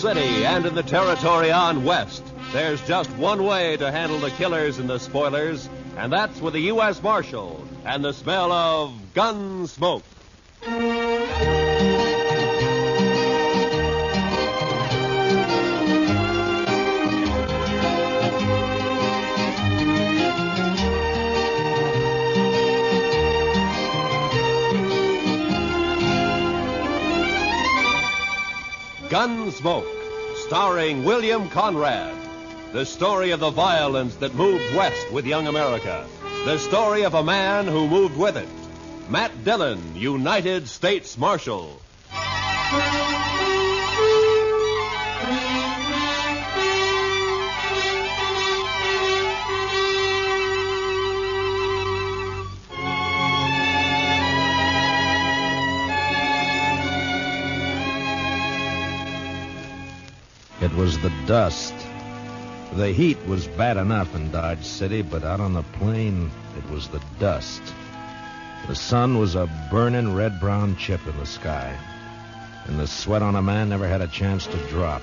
City and in the territory on west, there's just one way to handle the killers and the spoilers, and that's with the U.S. Marshal and the smell of Gunsmoke. Gunsmoke, starring William Conrad. The story of the violence that moved west with young America. The story of a man who moved with it. Matt Dillon, United States Marshal. It was the dust. The heat was bad enough in Dodge City, but out on the plain, it was the dust. The sun was a burning red-brown chip in the sky, and the sweat on a man never had a chance to drop.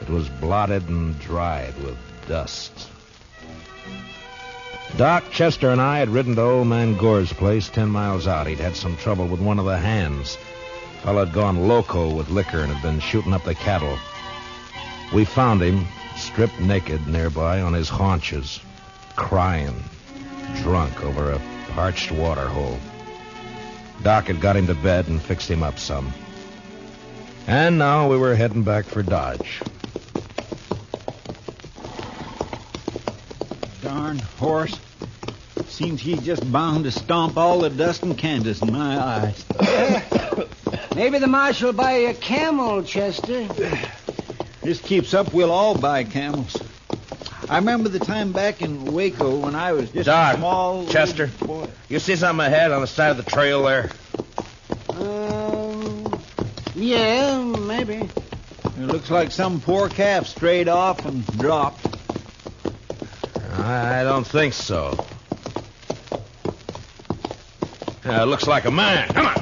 It was blotted and dried with dust. Doc, Chester, and I had ridden to old man Gore's place 10 miles out. He'd had some trouble with one of the hands. Fella had gone loco with liquor and had been shooting up the cattle. We found him, stripped naked nearby on his haunches, crying, drunk over a parched water hole. Doc had got him to bed and fixed him up some. And now we were heading back for Dodge. Darn horse. Seems he's just bound to stomp all the dust in Kansas in my eyes. Maybe the marshal will buy you a camel, Chester. This keeps up, we'll all buy camels. I remember the time back in Waco when I was just Doc, a small... Chester, boy. You see something ahead on the side of the trail there? Yeah, maybe. It looks like some poor calf strayed off and dropped. I don't think so. It looks like a man. Come on.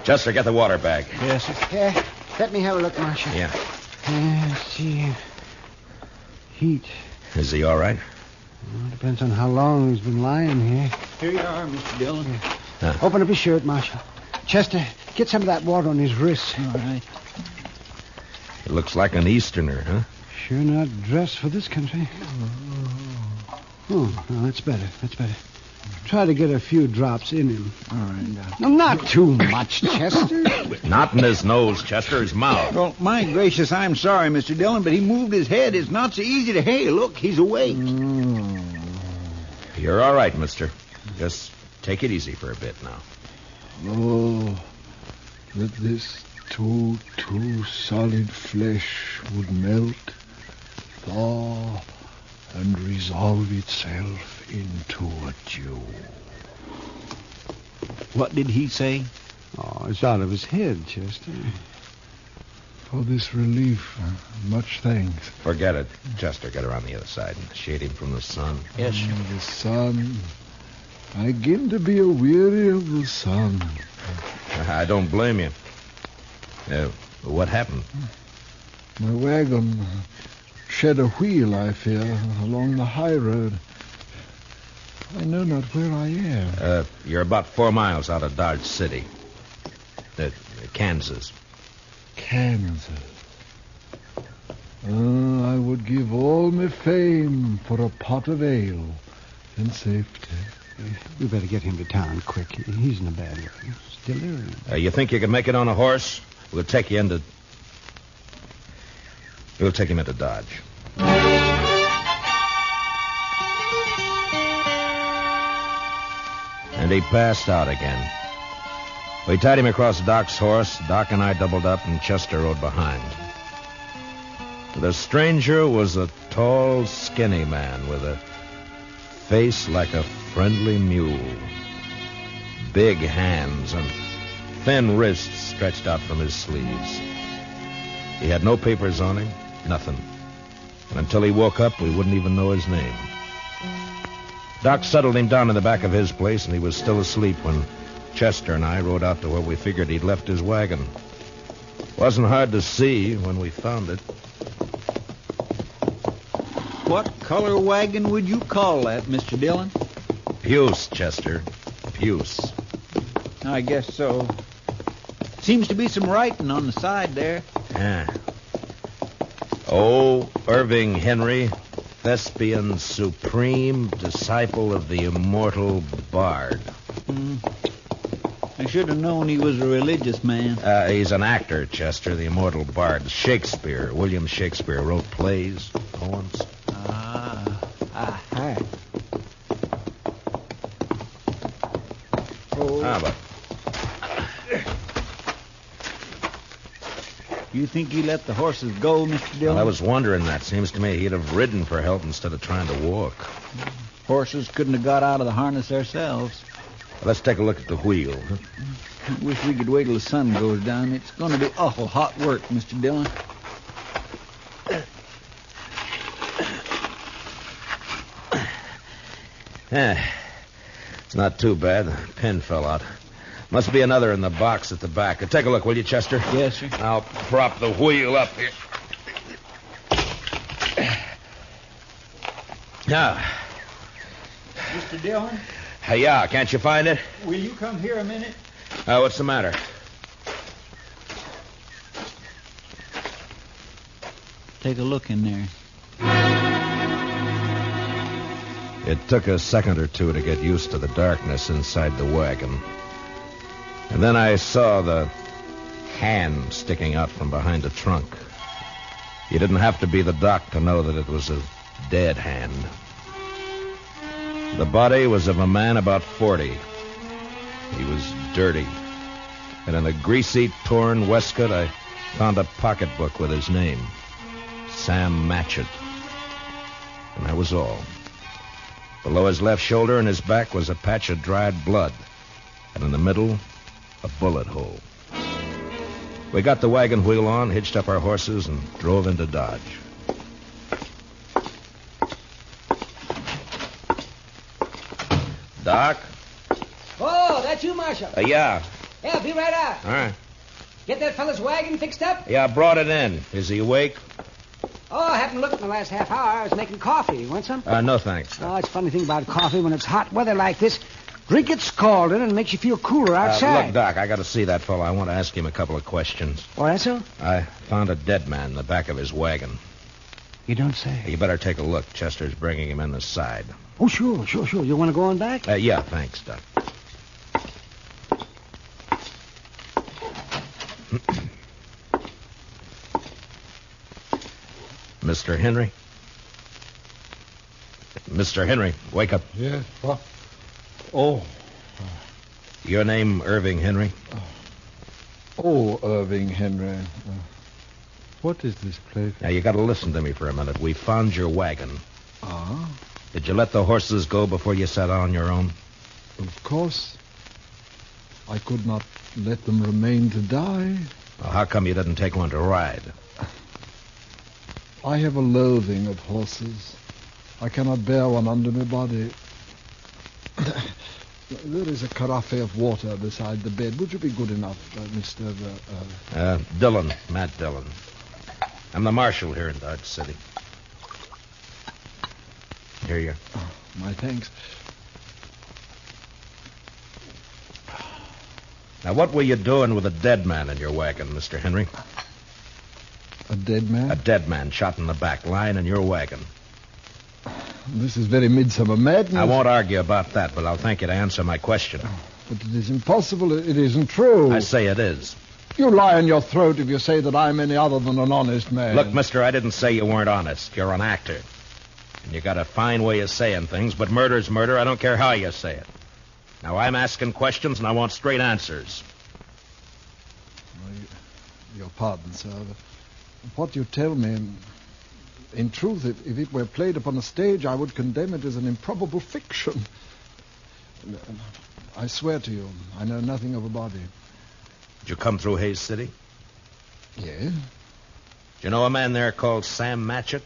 Chester, get the water bag. Yes, sir. Yeah, let me have a look, Marshal. Yeah. Let's see. Heat. Is he all right? Well, depends on how long he's been lying here. Here you are, Mr. Dillon. Open up his shirt, Marshal. Chester, get some of that water on his wrists. All right. It looks like an Easterner, huh? Sure not dressed for this country. Oh, no, that's better. That's better. Try to get a few drops in him. All right. No, not too much, Chester. Not in his nose, Chester, his mouth. Well, my gracious, I'm sorry, Mr. Dillon, but he moved his head. It's not so easy to hey. Look, he's awake. You're all right, mister. Just take it easy for a bit now. Oh, that this too solid flesh would melt, thaw, and resolve itself into a dew. What did he say? Oh, it's out of his head, Chester. For this relief, much thanks. Forget it. Chester, get around the other side and shade him from the sun. Yes, sir. The sun. I begin to be weary of the sun. I don't blame you. What happened? My wagon shed a wheel, I fear, along the high road. I know not where I am. You're about 4 miles out of Dodge City. Kansas. Kansas. I would give all my fame for a pot of ale and safety. We better get him to town quick. He's in a bad way. Still there. You think you can make it on a horse? We'll take him into Dodge. And he passed out again. We tied him across Doc's horse. Doc and I doubled up, and Chester rode behind. The stranger was a tall, skinny man with a face like a friendly mule. Big hands and thin wrists stretched out from his sleeves. He had no papers on him, nothing. And until he woke up, we wouldn't even know his name. Doc settled him down in the back of his place, and he was still asleep when Chester and I rode out to where we figured he'd left his wagon. Wasn't hard to see when we found it. What color wagon would you call that, Mr. Dillon? Puce, Chester. Puce. I guess so. Seems to be some writing on the side there. Yeah. Oh, Irving Henry, Thespian supreme, disciple of the immortal bard. I should have known he was a religious man. He's an actor, Chester, the immortal bard. Shakespeare, William Shakespeare, wrote plays, poems. Hi. But You think he let the horses go, Mr. Dillon? well, I was wondering that. Seems to me he'd have ridden for help instead of trying to walk. Horses couldn't have got out of the harness themselves. Let's take a look at the wheel. Wish we could wait till the sun goes down. It's going to be awful hot work, Mr. Dillon. It's not too bad. The pin fell out. Must be another in the box at the back. Take a look, will you, Chester? Yes, sir. I'll prop the wheel up here. Now. Mr. Dillon, Yeah, can't you find it? will you come here a minute? What's the matter? Take a look in there. It took a second or two to get used to the darkness inside the wagon. And then I saw the hand sticking out from behind the trunk. You didn't have to be the doc to know that it was a dead hand. The body was of a man about 40. He was dirty. And in a greasy, torn waistcoat, I found a pocketbook with his name. Sam Matchett. And that was all. Below his left shoulder and his back was a patch of dried blood. And in the middle, a bullet hole. We got the wagon wheel on, hitched up our horses, and drove into Dodge. Doc? Oh, that's you, Marshal. Yeah. Yeah, be right out. All right. Get that fella's wagon fixed up? Yeah, I brought it in. Is he awake? Oh, I haven't looked in the last half hour. I was making coffee. You want some? No, thanks. Oh, it's a funny thing about coffee. When it's hot weather like this, drink it scalded and it makes you feel cooler outside. Look, Doc, I got to see that fellow. I want to ask him a couple of questions. Oh, that's so? I found a dead man in the back of his wagon. You don't say. You better take a look. Chester's bringing him in the side. Oh, sure. You want to go on back? Yeah, thanks, Doc. Mr. Henry? Mr. Henry, wake up. Yes, what? Oh. Your name, Irving Henry? Oh, Irving Henry. What is this place? Now, you got to listen to me for a minute. We found your wagon. Ah, Did you let the horses go before you sat on your own? of course. I could not let them remain to die. Well, how come you didn't take one to ride? I have a loathing of horses. I cannot bear one under my body. There is a carafe of water beside the bed. Would you be good enough, Mr. Dillon, Matt Dillon. I'm the marshal here in Dodge City. Here you are. Oh, my thanks. Now, what were you doing with a dead man in your wagon, Mr. Henry? A dead man? A dead man shot in the back, lying in your wagon. This is very midsummer madness. I won't argue about that, but I'll thank you to answer my question. But it is impossible. It isn't true. I say it is. You lie in your throat if you say that I'm any other than an honest man. Look, mister, I didn't say you weren't honest. You're an actor. And you got a fine way of saying things, but murder's murder. I don't care how you say it. Now, I'm asking questions, and I want straight answers. Your pardon, sir. What you tell me, in truth, if it were played upon a stage, I would condemn it as an improbable fiction. I swear to you, I know nothing of a body. Did you come through Hayes City? Yes. Do you know a man there called Sam Matchett?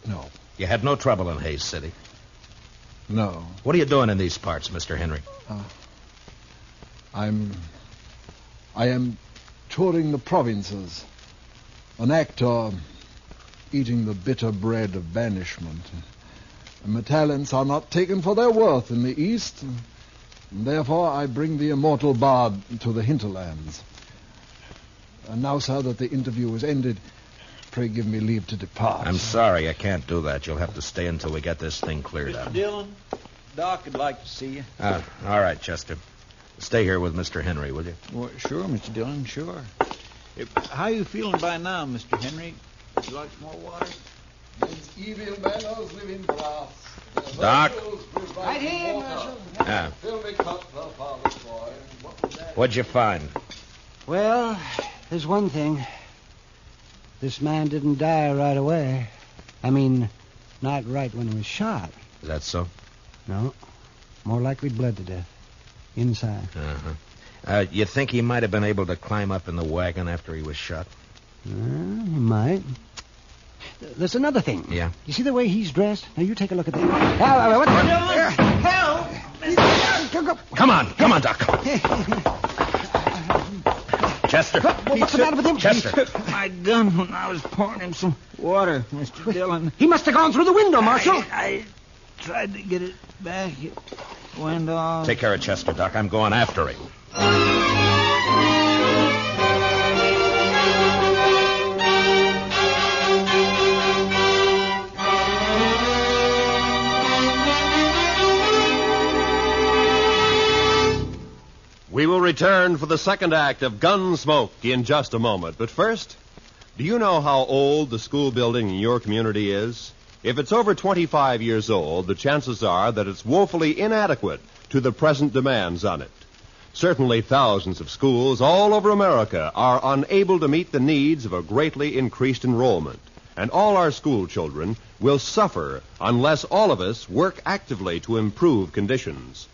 No. You had no trouble in Hayes City. No. What are you doing in these parts, Mr. Henry? I am touring the provinces. An actor eating the bitter bread of banishment. And my talents are not taken for their worth in the East. And therefore, I bring the immortal bard to the hinterlands. And now, sir, that the interview is ended, pray give me leave to depart. I'm sorry, I can't do that. You'll have to stay until we get this thing cleared up. Mr. Dillon, Doc would like to see you. All right, Chester. Stay here with Mr. Henry, will you? Well, sure, Mr. Dillon, sure. How you feeling by now, Mr. Henry? Would you like some more water? These evil manners live in brass. Doc? Right here, Marshal. Yeah. Fill me cup, father's boy. What was that? What'd you find? Well, there's one thing. This man didn't die right away. I mean, not right when he was shot. Is that so? No. More likely bled to death. Inside. Uh-huh. You think he might have been able to climb up in the wagon after he was shot? He might. There's another thing. Yeah? You see the way he's dressed? Now, you take a look at that. What the... Help! Come on, Doc. Chester. What's the matter with him? Chester. He took my gun when I was pouring him some water, Mr. Dillon. He must have gone through the window, Marshal. I tried to get it back. It went off. Take care of Chester, Doc. I'm going after him. We will return for the second act of Gunsmoke in just a moment. But first, do you know how old the school building in your community is? If it's over 25 years old, the chances are that it's woefully inadequate to the present demands on it. Certainly thousands of schools all over America are unable to meet the needs of a greatly increased enrollment. And all our school children will suffer unless all of us work actively to improve conditions.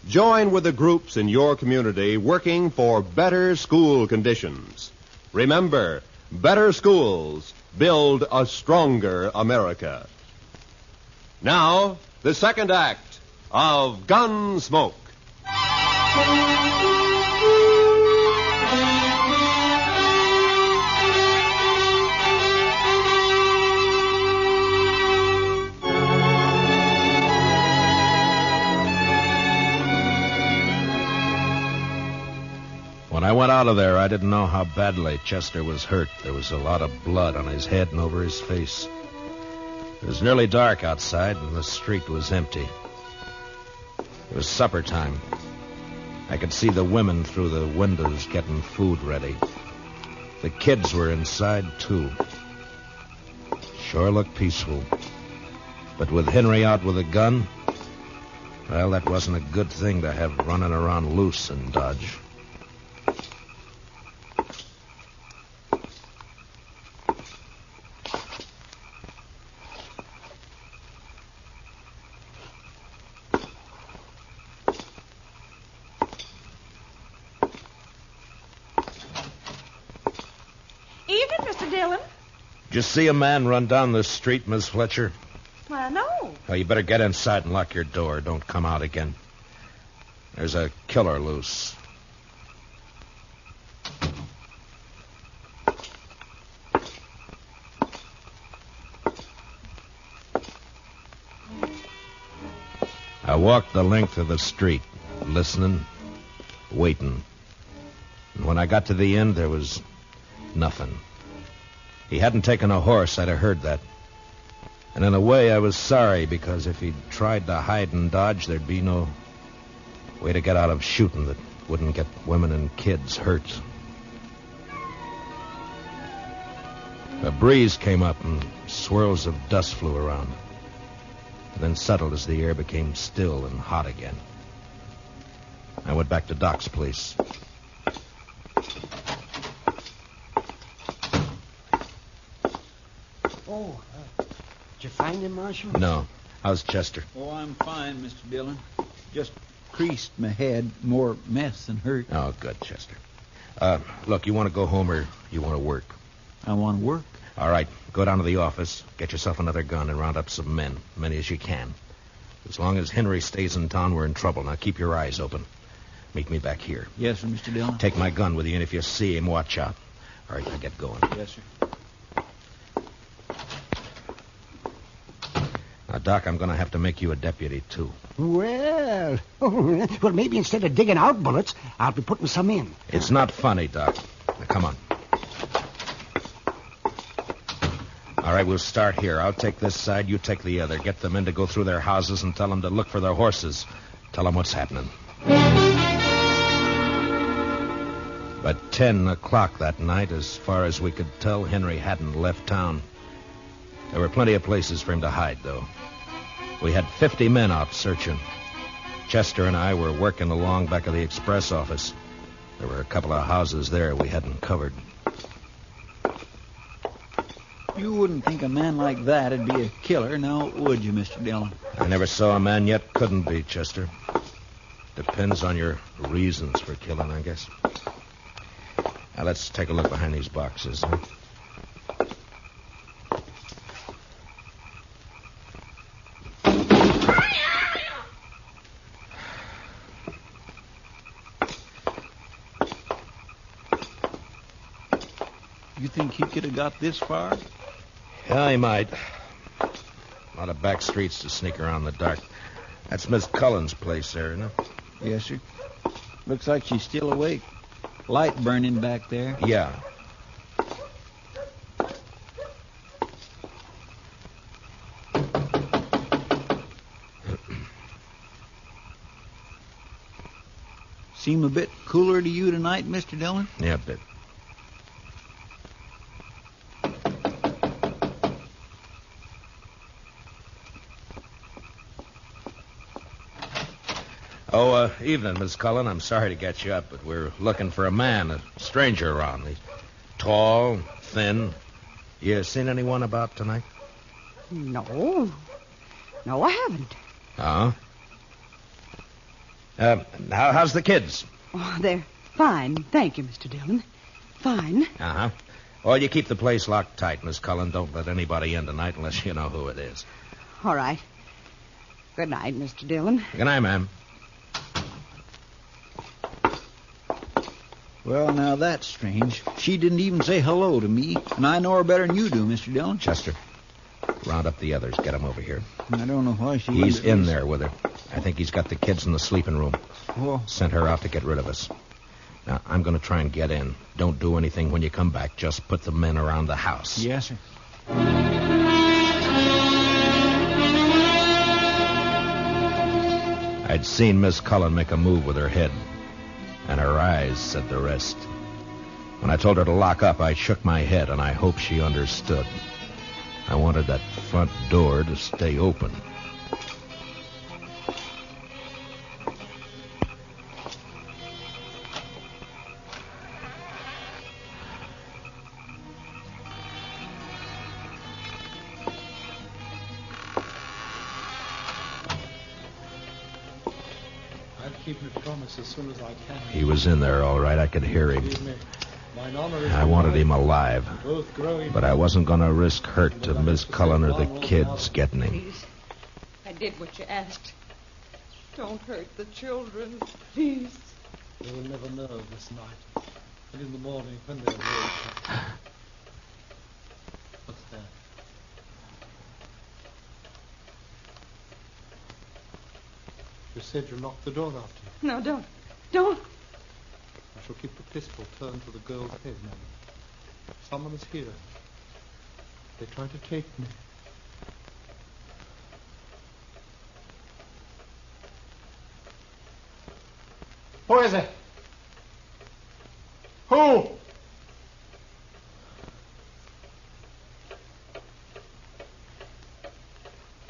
Join with the groups in your community working for better school conditions. Remember, better schools build a stronger America. Now, the second act of Gunsmoke. When I went out of there, I didn't know how badly Chester was hurt. There was a lot of blood on his head and over his face. It was nearly dark outside, and the street was empty. It was supper time. I could see the women through the windows getting food ready. The kids were inside, too. Sure looked peaceful. But with Henry out with a gun, well, that wasn't a good thing to have running around loose in Dodge. Evening, Mr. Dillon. Did you see a man run down the street, Miss Fletcher? Why, no. Well, you better get inside and lock your door. Don't come out again. There's a killer loose. I walked the length of the street, listening, waiting. And when I got to the end, there was nothing. He hadn't taken a horse, I'd have heard that. And in a way, I was sorry, because if he'd tried to hide and dodge, there'd be no way to get out of shooting that wouldn't get women and kids hurt. A breeze came up and swirls of dust flew around, and then settled as the air became still and hot again. I went back to Doc's place. Oh, did you find him, Marshal? No. How's Chester? Oh, I'm fine, Mr. Dillon. Just creased my head. More mess than hurt. Oh, good, Chester. Look, you want to go home or you want to work? I want to work. All right, go down to the office, get yourself another gun, and round up some men, many as you can. As long as Henry stays in town, we're in trouble. Now keep your eyes open. Meet me back here. Yes, sir, Mr. Dillon. Take my gun with you, and if you see him, watch out. All right, now get going. Yes, sir. Now, Doc, I'm going to have to make you a deputy, too. Well, maybe instead of digging out bullets, I'll be putting some in. It's not funny, Doc. Now, come on. All right, we'll start here. I'll take this side, you take the other. Get the men to go through their houses and tell them to look for their horses. Tell them what's happening. By 10 o'clock that night, as far as we could tell, Henry hadn't left town. There were plenty of places for him to hide, though. We had 50 men out searching. Chester and I were working along back of the express office. There were a couple of houses there we hadn't covered. You wouldn't think a man like that'd be a killer, now would you, Mr. Dillon? I never saw a man yet couldn't be, Chester. Depends on your reasons for killing, I guess. Now, let's take a look behind these boxes. Huh? You think he could have got this far? Yeah, he might. A lot of back streets to sneak around in the dark. That's Miss Cullen's place there, isn't it? Yes, sir. Looks like she's still awake. Light burning back there. Yeah. Seem a bit cooler to you tonight, Mr. Dillon? Yeah, a bit. Oh, evening, Miss Cullen. I'm sorry to get you up, but we're looking for a man, a stranger around. He's tall, thin. You seen anyone about tonight? No. No, I haven't. Oh? How's the kids? Oh, they're fine. Thank you, Mr. Dillon. Fine. Uh-huh. Well, you keep the place locked tight, Miss Cullen. Don't let anybody in tonight unless you know who it is. All right. Good night, Mr. Dillon. Good night, ma'am. Well, now that's strange. She didn't even say hello to me, and I know her better than you do, Mr. Dillon. Chester, round up the others. Get them over here. I don't know why she... He's in there with her. I think he's got the kids in the sleeping room. Oh. Sent her out to get rid of us. Now, I'm going to try and get in. Don't do anything when you come back. Just put the men around the house. Yes, sir. I'd seen Miss Cullen make a move with her head, and her eyes said the rest. When I told her to lock up, I shook my head, and I hoped she understood. I wanted that front door to stay open. Keep my promise as soon as I can. He was in there, all right. I could hear him. I wanted him alive, but I wasn't going to risk hurt to Miss Cullen or the kids getting him. Please. I did what you asked. Don't hurt the children, please. They will never know this night. And in the morning, when they're awake... What's that? You said you locked the door after you. No, don't. Don't. I shall keep the pistol turned to the girl's head, madam. Someone is here. They try to take me. Who is it? Who?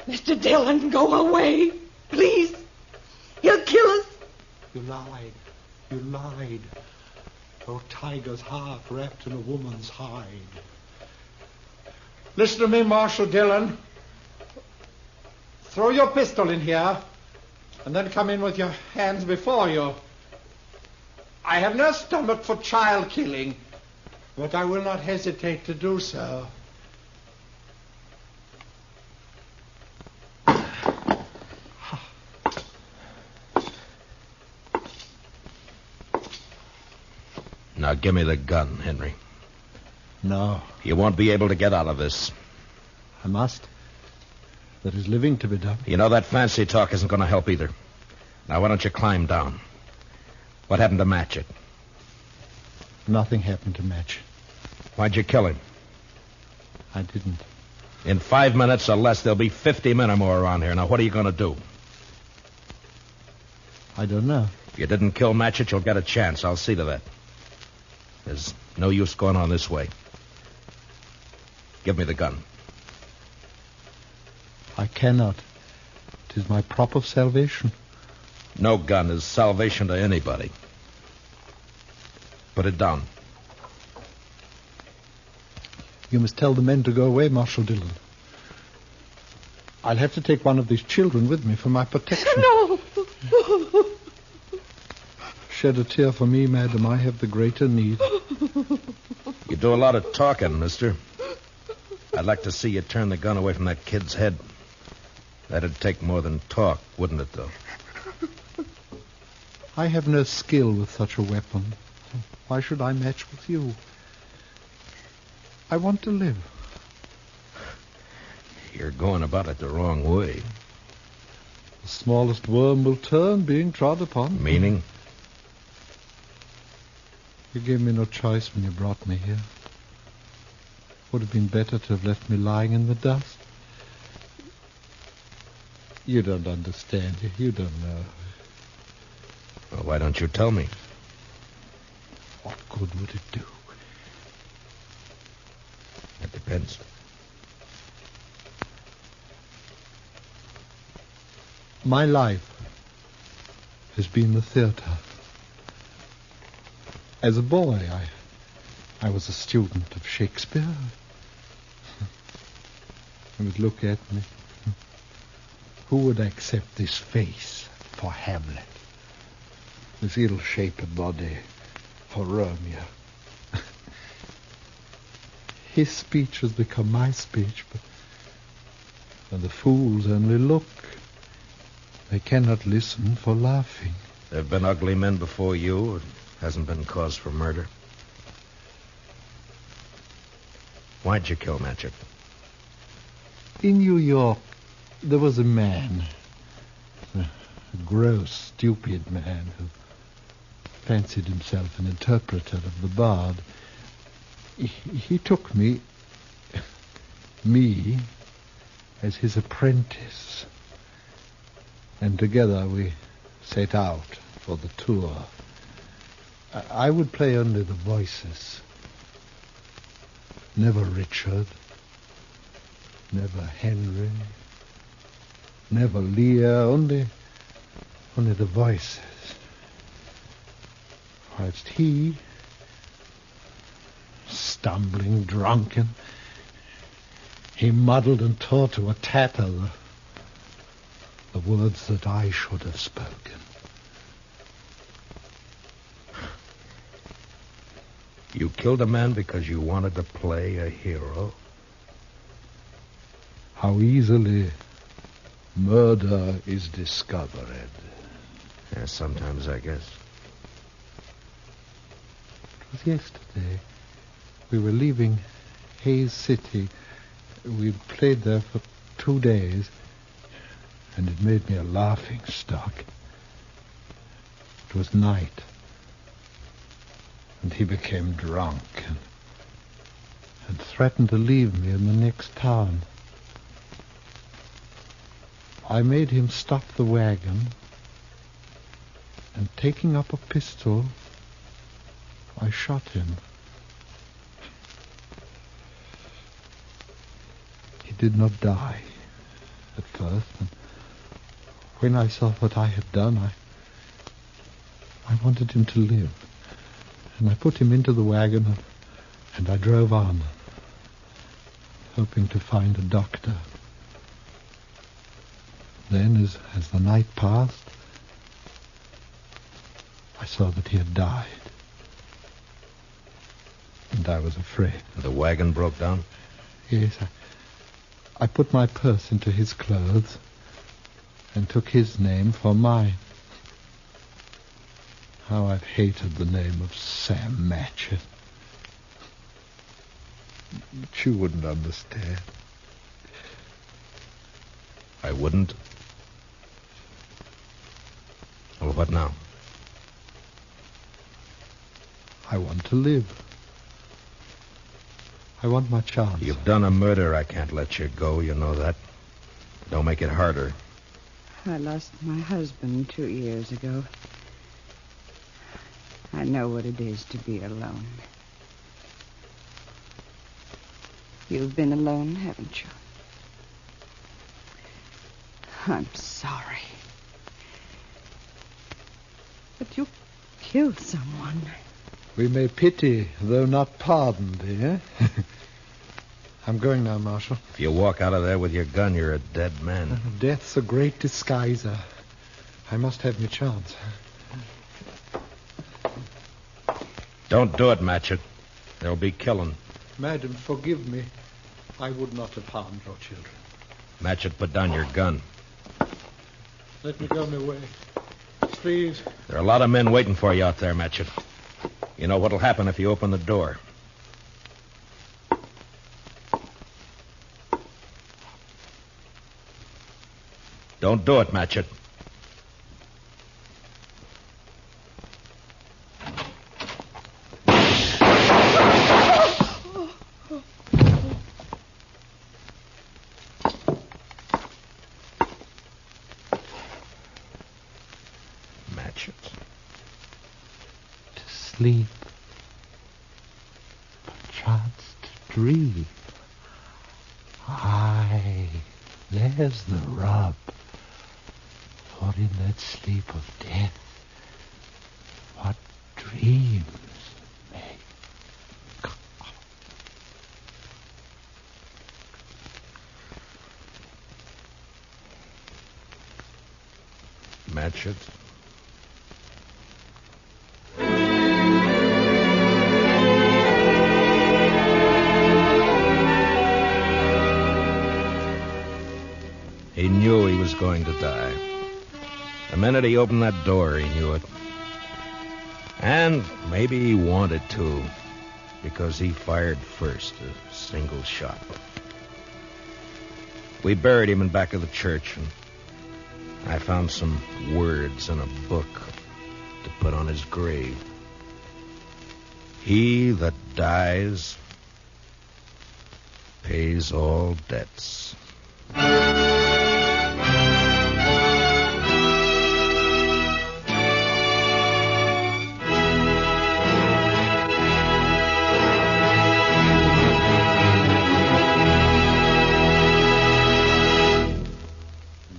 Mr. Dillon, go away. Please. He'll kill us. You lied. You lied. Oh, tiger's heart wrapped in a woman's hide. Listen to me, Marshal Dillon. Throw your pistol in here, and then come in with your hands before you. I have no stomach for child killing, But I will not hesitate to do so. Now give me the gun, Henry. No, You won't be able to get out of this. I must. There is living to be done. You know that fancy talk isn't going to help either. Now, why don't you climb down? What happened to Matchett? Nothing happened to Match. Why'd you kill him? I didn't. In 5 minutes or less, there'll be 50 men or more around here. Now, what are you going to do? I don't know. If you didn't kill Matchett, you'll get a chance. I'll see to that. There's no use going on this way. Give me the gun. I cannot. It is my prop of salvation. No gun is salvation to anybody. Put it down. You must tell the men to go away, Marshal Dillon. I'll have to take one of these children with me for my protection. No! Shed a tear for me, madam. I have the greater need. You do a lot of talking, mister. I'd like to see you turn the gun away from that kid's head. That'd take more than talk, wouldn't it, though? I have no skill with such a weapon. Why should I match with you? I want to live. You're going about it the wrong way. The smallest worm will turn, being trod upon. Meaning? You gave me no choice when you brought me here. Would have been better to have left me lying in the dust. You don't understand. You don't know. Well, why don't you tell me? What good would it do? It depends. My life has been the theater. As a boy, I was a student of Shakespeare. You would look at me. Who would accept this face for Hamlet? This ill-shaped body for Romeo? His speech has become my speech, but when the fools only look, they cannot listen for laughing. There have been ugly men before you. It hasn't been cause for murder. Why'd you kill Matchett? In New York, there was a man, a gross, stupid man who fancied himself an interpreter of the bard. He took me, as his apprentice, and together we set out for the tour. I would play only the voices. Never Richard, never Henry, never Lear, only the voices. Whilst he, stumbling, drunken, he muddled and tore to a tatter the words that I should have spoken. You killed a man because you wanted to play a hero? How easily murder is discovered. Yeah, sometimes, I guess. It was yesterday. We were leaving Hayes City. We'd played there for 2 days, and it made me a laughing stock. It was night, and he became drunk and threatened to leave me in the next town. I made him stop the wagon, and taking up a pistol, I shot him. He did not die at first, and when I saw what I had done, I wanted him to live. And I put him into the wagon, and I drove on, hoping to find a doctor. Then, as the night passed, I saw that he had died. And I was afraid. The wagon broke down? Yes, I put my purse into his clothes and took his name for mine. How I've hated the name of Sam Matchett. But you wouldn't understand. I wouldn't? Well, what now? I want to live. I want my chance. You've done a murder. I can't let you go. You know that. Don't make it harder. I lost my husband 2 years ago. I know what it is to be alone. You've been alone, haven't you? I'm sorry. But you killed someone. We may pity, though not pardon, dear. I'm going now, Marshal. If you walk out of there with your gun, you're a dead man. Death's a great disguiser. I must have my chance. Don't do it, Matchett. There'll be killing. Madam, forgive me. I would not have harmed your children. Matchett, put down your gun. Let me go my way. Please. There are a lot of men waiting for you out there, Matchett. You know what'll happen if you open the door. Don't do it, Matchett. Sleep, perchance to dream. Aye, there's the rub. For in that sleep of death, what dreams may come. Matchett. He knew he was going to die. The minute he opened that door, he knew it. And maybe he wanted to, because he fired first, a single shot. We buried him in back of the church, and I found some words in a book to put on his grave. He that dies pays all debts.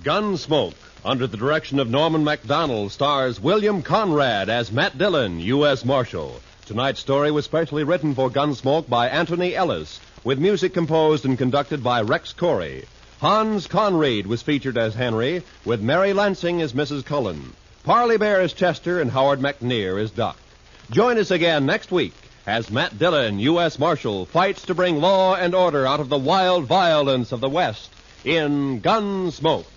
Gunsmoke, under the direction of Norman Macdonald, stars William Conrad as Matt Dillon, U.S. Marshal. Tonight's story was specially written for Gunsmoke by Anthony Ellis, with music composed and conducted by Rex Corey. Hans Conried was featured as Henry, with Mary Lansing as Mrs. Cullen. Parley Bear as Chester, and Howard McNear as Doc. Join us again next week as Matt Dillon, U.S. Marshal, fights to bring law and order out of the wild violence of the West in Gunsmoke.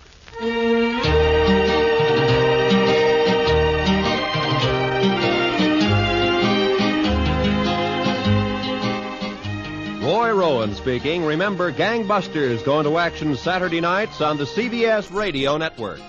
Roy Rowan speaking. Remember, Gangbusters going to action Saturday nights on the CBS Radio Network.